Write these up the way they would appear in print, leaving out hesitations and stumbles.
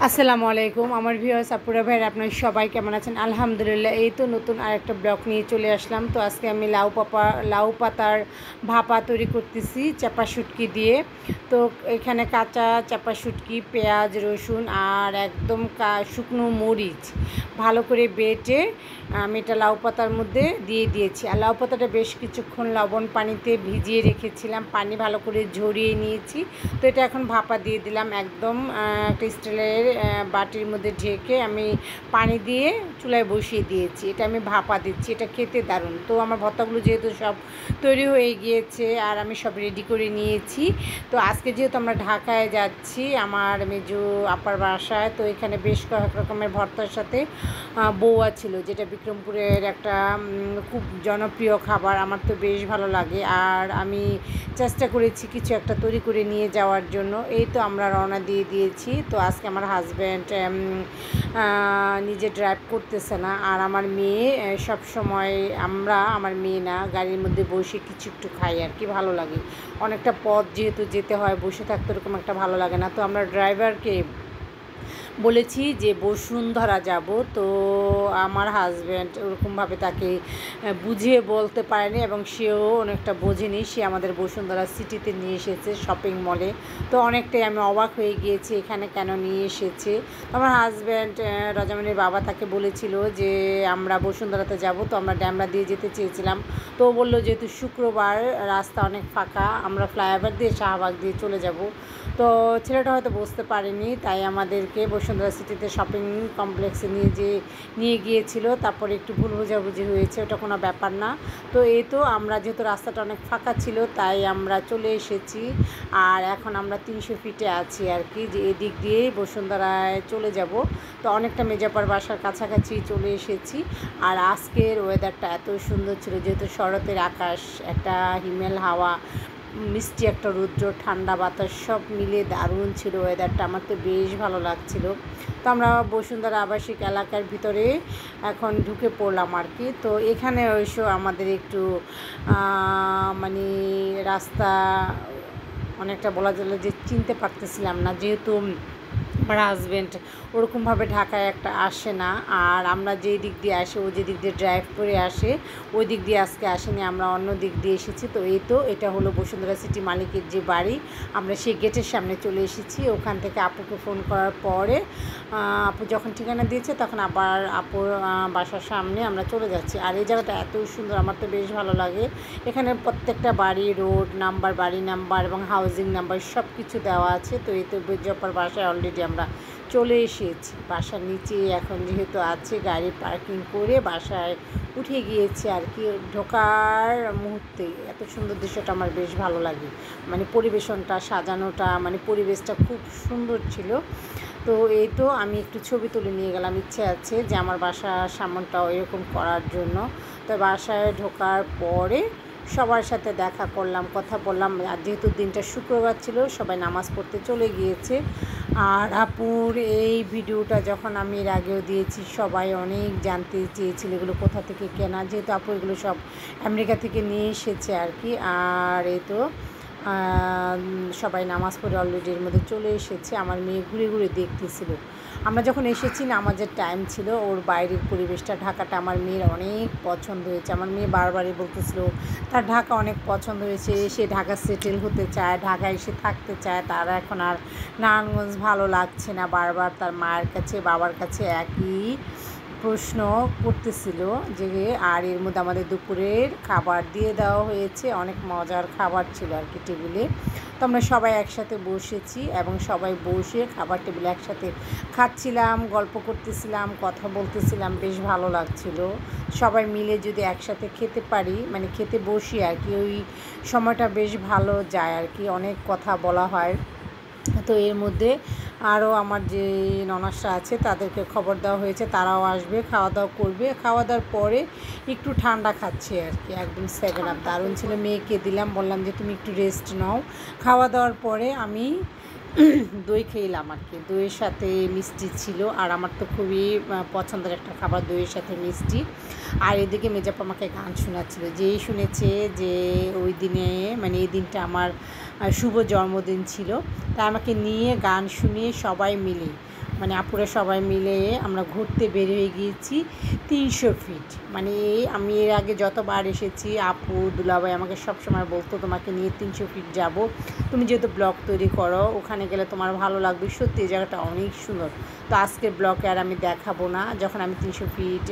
আসসালামু আলাইকুম আমার ভিউয়ার্স আপুরা ভাইরা আপনারা সবাই কেমন আছেন? আলহামদুলিল্লাহ। এই তো নতুন আরেকটা ব্লগ নিয়ে চলে আসলাম। তো আজকে আমি লাউ পাতার ভাপা তৈরি করতেছি চাপা শুটকি দিয়ে। তো এখানে কাঁচা চাপা শুটকি, পেঁয়াজ, রসুন আর একদম শুকনো মরিচ ভালো করে বেটে আমি এটা লাউ পাতার মধ্যে দিয়ে দিয়েছি। আর লাউ পাতাটা বেশ কিছুক্ষণ লবণ পানিতে ভিজিয়ে রেখেছিলাম, পানি ভালো করে ঝরিয়ে নিয়েছি। তো এটা এখন ভাপা দিয়ে দিলাম একদম একটা স্টিলের বাটির মধ্যে ঢেকে আমি পানি দিয়ে চুলায় বসিয়ে দিয়েছি। এটা আমি ভাপা দিচ্ছি, এটা খেতে দারুণ। তো আমার ভর্তাগুলো যেহেতু সব তৈরি হয়ে গিয়েছে আর আমি সব রেডি করে নিয়েছি। তো আজকে যেহেতু আমরা ঢাকায় যাচ্ছি আমার মেজো আপার বাসায়, তো এখানে বেশ কয়েক রকমের ভর্তার সাথে বউয়া ছিল, যেটা বিক্রমপুরের একটা খুব জনপ্রিয় খাবার। আমার তো বেশ ভালো লাগে আর আমি চেষ্টা করেছি কিছু একটা তৈরি করে নিয়ে যাওয়ার জন্য। এই তো আমরা রওনা দিয়ে দিয়েছি। তো আজকে আমার হাজব্যান্ড নিজে ড্রাইভ করতেছে না, আর আমার মেয়ে সব সময় আমার মেয়ে না গাড়ির মধ্যে বসে কিছু একটু খাই আর কি, ভালো লাগে। অনেকটা পথ যেহেতু যেতে হয়, বসে থাকতে ওরকম একটা ভালো লাগে না। তো আমরা ড্রাইভারকে বলেছি যে বসুন্ধরা যাব। তো আমার হাজব্যান্ড ওরকমভাবে তাকে বুঝিয়ে বলতে পারেনি এবং সেও অনেকটা বোঝেনি। সে আমাদের বসুন্ধরা সিটিতে নিয়ে এসেছে, শপিং মলে। তো অনেকটাই আমি অবাক হয়ে গিয়েছি এখানে কেন নিয়ে এসেছে। আমার হাজব্যান্ড রাজামণির বাবা তাকে বলেছিল যে আমরা বসুন্ধরাতে যাব, তো আমরা ড্যামরা দিয়ে যেতে চেয়েছিলাম। তো ও বললো যেহেতু শুক্রবার রাস্তা অনেক ফাঁকা, আমরা ফ্লাইওভার দিয়ে শাহবাগ দিয়ে চলে যাব। তো ছেলেটা হয়তো বুঝতে পারেনি, তাই আমাদেরকে বসুন্ধরা সিটিতে শপিং কমপ্লেক্সে নিয়ে গিয়েছিল। তারপরে একটু ভুল বোঝাবুঝি হয়েছে, ওটা কোনো ব্যাপার না। তো এই তো আমরা যেহেতু রাস্তাটা অনেক ফাঁকা ছিল তাই আমরা চলে এসেছি। আর এখন আমরা 300 ফিটে আছি আর কি, যে এদিক দিয়েই বসুন্ধরায় চলে যাব। তো অনেকটা মেজাপার বাসার কাছাকাছি চলে এসেছি। আর আজকের ওয়েদারটা এত সুন্দর ছিল, যেহেতু শরতের আকাশ, একটা হিমেল হাওয়া, মিষ্টি একটা রৌদ্র, ঠান্ডা বাতাস, সব মিলে দারুণ ছিল ওয়েদারটা। আমার তো বেশ ভালো লাগছিল। তো আমরা বসুন্ধরা আবাসিক এলাকার ভিতরে এখন ঢুকে পড়লাম আর কি। তো এখানে অবশ্য আমাদের একটু মানে রাস্তা অনেকটা বলা যায় যে চিনতে পারতেছিলাম না, যেহেতু আমার হাজব্যান্ড ওরকমভাবে ঢাকায় একটা আসে না। আর আমরা যেই দিক দিয়ে আসি, ও যে দিক দিয়ে ড্রাইভ করে আসে ওই দিক দিয়ে আজকে আসেনি, আমরা অন্য দিক দিয়ে এসেছি। তো এই তো এটা হলো বসুন্ধরা সিটি মালিকের যে বাড়ি, আমরা সেই গেটের সামনে চলে এসেছি। ওখান থেকে আপুকে ফোন করার পরে আপু যখন ঠিকানা দিয়েছে তখন আবার আপুর বাসার সামনে আমরা চলে যাচ্ছি। আর এই জায়গাটা এত সুন্দর, আমার তো বেশ ভালো লাগে। এখানে প্রত্যেকটা বাড়ি, রোড নাম্বার, বাড়ি নাম্বার এবং হাউজিং নাম্বার সব কিছু দেওয়া আছে। তো এই তো বেজপার বাসায় অলরেডি আমরা চলে এসেছি। বাসার নিচে এখন যেহেতু আছে, গাড়ি পার্কিং করে বাসায় উঠে গিয়েছি আর কি। ঢোকার মুহূর্তেই এত সুন্দর দৃশ্যটা আমার বেশ ভালো লাগে, মানে পরিবেশনটা, সাজানোটা, মানে পরিবেশটা খুব সুন্দর ছিল। তো এই তো আমি একটু ছবি তুলে নিয়ে গেলাম, ইচ্ছে আছে যে আমার বাসার সামনটাও এরকম করার জন্য। তো বাসায় ঢোকার পরে সবার সাথে দেখা করলাম, কথা বললাম। আর যেহেতু দিনটা শুক্রবার ছিল, সবাই নামাজ পড়তে চলে গিয়েছে। আর আপুর এই ভিডিওটা যখন আমি এর আগেও দিয়েছি, সবাই অনেক জানতে চেয়েছিল এগুলো কোথা থেকে কেনা, যেহেতু আপু এগুলো সব আমেরিকা থেকে নিয়ে এসেছে আর কি। আর এই তো সবাই নামাজ পড়ে অলরেডি এর মধ্যে চলে এসেছে। আমার মেয়ে ঘুরে ঘুরে দেখতেছিল। আমরা যখন এসেছি নামাজের টাইম ছিল, ওর বাইরের পরিবেশটা, ঢাকাটা আমার মেয়ের অনেক পছন্দ হয়েছে। আমার মেয়ে বারবারই বলতেছিল তার ঢাকা অনেক পছন্দ হয়েছে, সে ঢাকা সেটেল হতে চায়, ঢাকায় এসে থাকতে চায়। তার এখন আর নারায়ণগঞ্জ ভালো লাগছে না। বারবার তার মায়ের কাছে, বাবার কাছে একই প্রশ্ন করতেছিল যে। আর এর মধ্যে আমাদের দুপুরের খাবার দিয়ে দেওয়া হয়েছে, অনেক মজার খাবার ছিল আর কি টেবিলে। তো আমরা সবাই একসাথে বসেছি এবং সবাই বসে খাবার টেবিলে একসাথে খাচ্ছিলাম, গল্প করতেছিলাম, কথা বলতেছিলাম, বেশ ভালো লাগছিল। সবাই মিলে যদি একসাথে খেতে পারি, মানে খেতে বসি আর কি, ওই সময়টা বেশ ভালো যায় আর কি, অনেক কথা বলা হয়। তো এর মধ্যে আরও আমার যে ননাসরা আছে তাদেরকে খবর দেওয়া হয়েছে, তারাও আসবে, খাওয়া দাওয়া করবে। খাওয়া দাওয়ার পরে একটু ঠান্ডা খাচ্ছে আর কি, একদম 7 আপ দারুণ ছিল। মেয়েকে দিলাম, বললাম যে তুমি একটু রেস্ট নাও। খাওয়া দাওয়ার পরে আমি দই খেলাম আর কি, দইয়ের সাথে মিষ্টি ছিল। আর আমার তো খুবই পছন্দের একটা খাবার দইয়ের সাথে মিষ্টি। আর এদিকে মেজাপ আমাকে গান শোনাচ্ছিল, যেই শুনেছে যে ওই দিনে, মানে এই দিনটা আমার শুভ জন্মদিন ছিল, তাই আমাকে নিয়ে গান শুনিয়ে সবাই মিলে মানে আপুরা সবাই মিলে আমরা ঘুরতে বের হয়ে গিয়েছি 300 ফিট। মানে আমি এর আগে যতবার এসেছি আপু দুলাভাই আমাকে সবসময় বলতো তোমাকে নিয়ে 300 ফিট যাব, তুমি যেহেতু ব্লগ তৈরি করো ওখানে গেলে তোমার ভালো লাগবে। সত্যি এই জায়গাটা অনেক সুন্দর। তো আজকের ব্লগে আর আমি দেখাবো না। যখন আমি 300 ফিট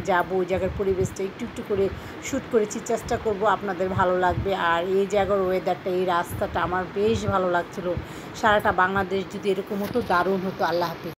যাবো ওই জায়গার পরিবেশটা একটু একটু করে শ্যুট করেছি, চেষ্টা করব আপনাদের ভালো লাগবে। আর এই জায়গার ওয়েদারটা, এই রাস্তাটা আমার বেশ ভালো লাগছিলো। সারাটা বাংলাদেশ যদি এরকম হতো দারুণ হতো। আল্লাহ হাফেজ।